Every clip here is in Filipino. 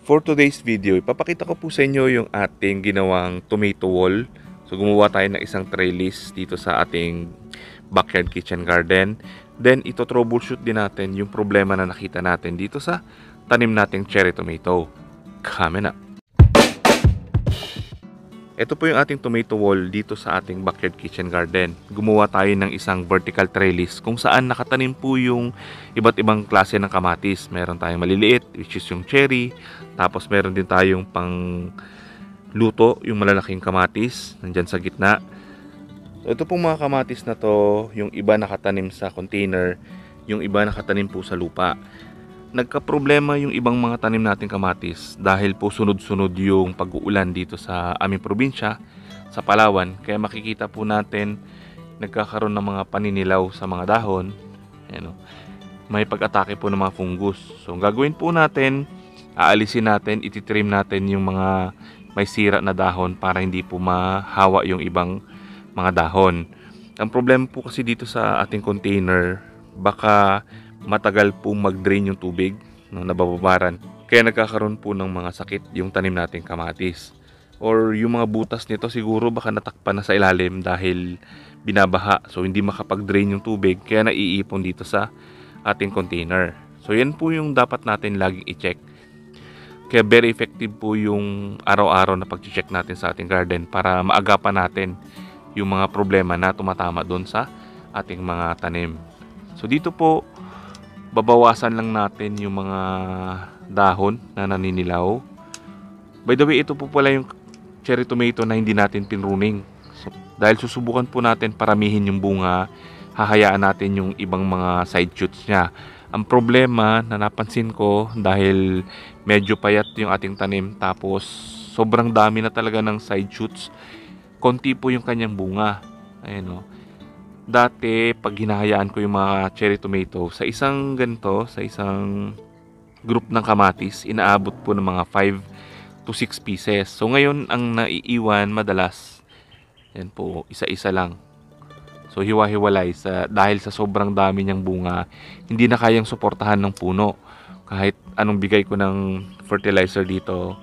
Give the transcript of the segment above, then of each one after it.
For today's video, ipapakita ko po sa inyo yung ating ginawang tomato wall. So gumawa tayo ng isang trellis dito sa ating backyard kitchen garden. Then ito troubleshoot din natin yung problema na nakita natin dito sa tanim nating cherry tomato. Coming up. Ito po yung ating tomato wall dito sa ating backyard kitchen garden. Gumawa tayo ng isang vertical trellis kung saan nakatanim po yung iba't ibang klase ng kamatis. Meron tayong maliliit, which is yung cherry. Tapos meron din tayong pang luto, yung malalaking kamatis, nandyan sa gitna. Ito pong mga kamatis na to, yung iba nakatanim sa container, yung iba nakatanim po sa lupa. Nagka-problema yung ibang mga tanim nating kamatis dahil po sunod-sunod yung pag-uulan dito sa aming probinsya, sa Palawan. Kaya makikita po natin nagkakaroon ng mga paninilaw sa mga dahon. Ayan, may pag-atake po ng mga fungus. So ang gagawin po natin, aalisin natin, ititrim natin yung mga may sira na dahon para hindi po mahawa yung ibang mga dahon. Ang problema po kasi dito sa ating container, baka matagal po mag-drain yung tubig, nabababaran. Kaya nagkakaroon po ng mga sakit yung tanim nating kamatis. Or yung mga butas nito siguro baka natakpan na sa ilalim dahil binabaha. So hindi makapag-drain yung tubig kaya naiipon dito sa ating container. So yan po yung dapat natin laging i-check. Kaya very effective po yung araw-araw na pag-check natin sa ating garden para maagapan natin yung mga problema na tumatama doon sa ating mga tanim. So dito po, babawasan lang natin yung mga dahon na naninilaw. By the way, ito po pala yung cherry tomato na hindi natin pinruning. So, dahil susubukan po natin paramihin yung bunga, hahayaan natin yung ibang mga side shoots niya. Ang problema na napansin ko dahil medyo payat yung ating tanim tapos sobrang dami na talaga ng side shoots, konti po yung kanyang bunga. Ayan o. Dati, pag hinahayaan ko yung mga cherry tomato, sa isang ganito, sa isang group ng kamatis, inaabot po ng mga 5 to 6 pieces. So ngayon, ang naiiwan madalas, yan po, isa-isa lang. So hiwa-hiwalay dahil sa sobrang dami niyang bunga, hindi na kayang suportahan ng puno. Kahit anong bigay ko ng fertilizer dito,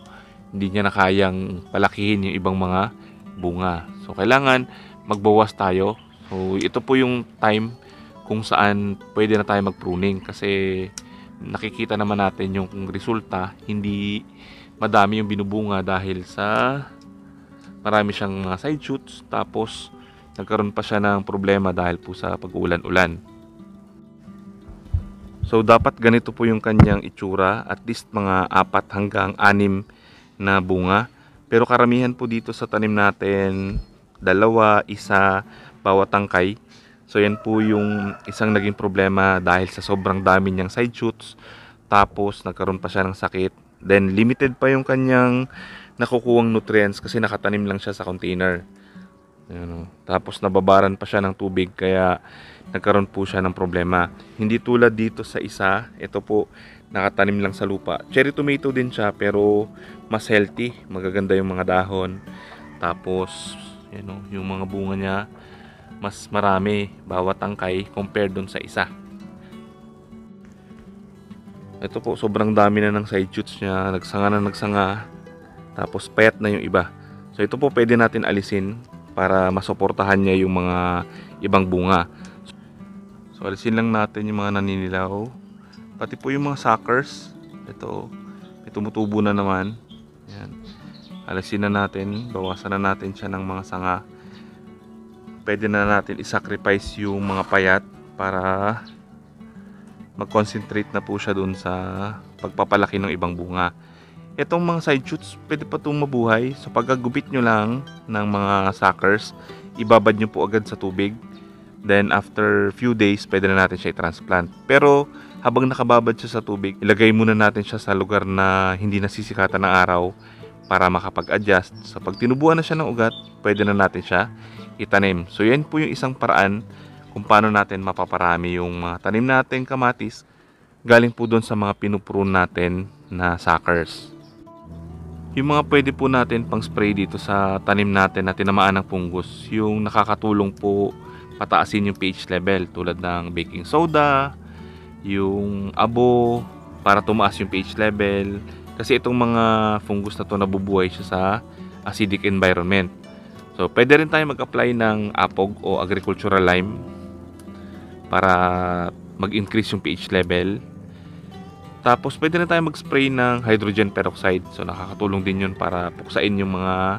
hindi niya na kayang palakihin yung ibang mga bunga. So kailangan magbawas tayo. So ito po yung time kung saan pwede na tayo mag-pruning kasi nakikita naman natin yung resulta, hindi madami yung binubunga dahil sa marami siyang mga side shoots, tapos nagkaroon pa siya ng problema dahil po sa pag-ulan-ulan. So dapat ganito po yung kanyang itsura, at least mga 4 hanggang 6 na bunga. Pero karamihan po dito sa tanim natin, 2, 1 bawat tangkay. So yan po yung isang naging problema dahil sa sobrang dami niyang side shoots. Tapos nagkaroon pa siya ng sakit. Then limited pa yung kanyang nakukuhang nutrients kasi nakatanim lang siya sa container. Tapos nababaran pa siya ng tubig kaya nagkaroon po siya ng problema. Hindi tulad dito sa isa, ito po nakatanim lang sa lupa. Cherry tomato din siya pero mas healthy, magaganda yung mga dahon. Tapos yung mga bunga niya mas marami bawat tangkay compared dun sa isa. Ito po, sobrang dami na ng side shoots niya, nagsanga. Tapos payat na yung iba. So ito po pwede natin alisin para masuportahan niya yung mga ibang bunga. So alisin lang natin yung mga naninilaw. Pati po yung mga suckers. Ito, may tumutubo na naman. Yan. Alisin na natin, bawasan na natin siya ng mga sanga. Pwede na natin i-sacrifice yung mga payat para mag-concentrate na po siya dun sa pagpapalaki ng ibang bunga. Itong mga side shoots, pwede pa itong mabuhay. So pagkagupit nyo lang ng mga suckers, ibabad nyo po agad sa tubig. Then after few days, pwede na natin siya i-transplant. Pero habang nakababad siya sa tubig, ilagay muna natin siya sa lugar na hindi nasisikatan ng araw para makapag-adjust. So pag tinubuan na siya ng ugat, pwede na natin siya itanim. So yan po yung isang paraan kung paano natin mapaparami yung mga tanim natin kamatis galing po doon sa mga pinuprune natin na suckers. Yung mga pwede po natin pang spray dito sa tanim natin na tinamaan ng fungus, yung nakakatulong po pataasin yung pH level tulad ng baking soda, yung abo para tumaas yung pH level, Kasi itong mga fungus na to nabubuhay siya sa acidic environment. So pwede rin tayo mag-apply ng apog o agricultural lime para mag-increase yung pH level. Tapos pwede na tayo mag-spray ng hydrogen peroxide. So nakakatulong din yun para puksain yung mga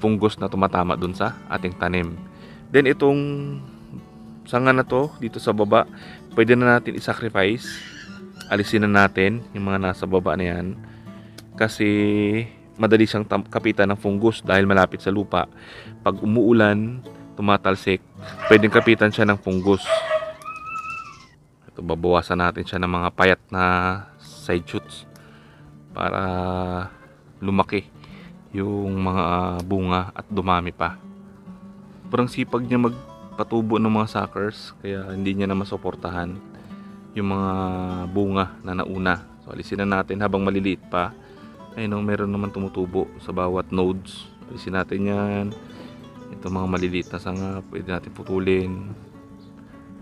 fungus na tumatama dun sa ating tanim. Then itong sanga na to dito sa baba, pwede na natin i-sacrifice. Alisin na natin yung mga nasa baba na yan. Kasi madali siyang kapitan ng fungus dahil malapit sa lupa. Pag umuulan, tumatalsik, pwedeng kapitan siya ng fungus. Ito, babawasan natin siya ng mga payat na side shoots para lumaki yung mga bunga at dumami pa. Parang sipag niya magpatubo ng mga suckers, kaya hindi niya na masuportahan yung mga bunga na nauna. So alisin na natin habang maliliit pa. Ayun, meron naman tumutubo sa bawat nodes. Alisin natin yan. Ito mga maliliit na sanga, pwede natin putulin.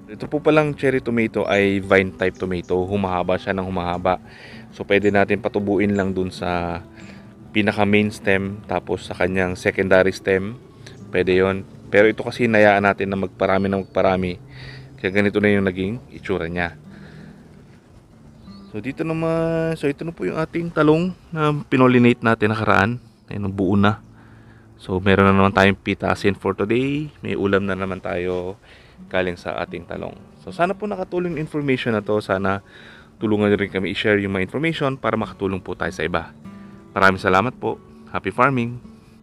Ito po palang cherry tomato ay vine type tomato. Humahaba siya ng humahaba. So pwede natin patubuin lang dun sa pinaka main stem, tapos sa kanyang secondary stem. Pwede yon. Pero ito kasi nayaan natin na magparami. Kaya ganito na yung naging itsura niya. So dito naman, so ito na po yung ating talong na pinolinate natin nakaraan. Ayun, buo na. So meron na naman tayong pitasin for today. May ulam na naman tayo galing sa ating talong. So sana po nakatulong information na to. Sana tulungan rin kami i-share yung mga information para makatulong po tayo sa iba. Maraming salamat po. Happy farming!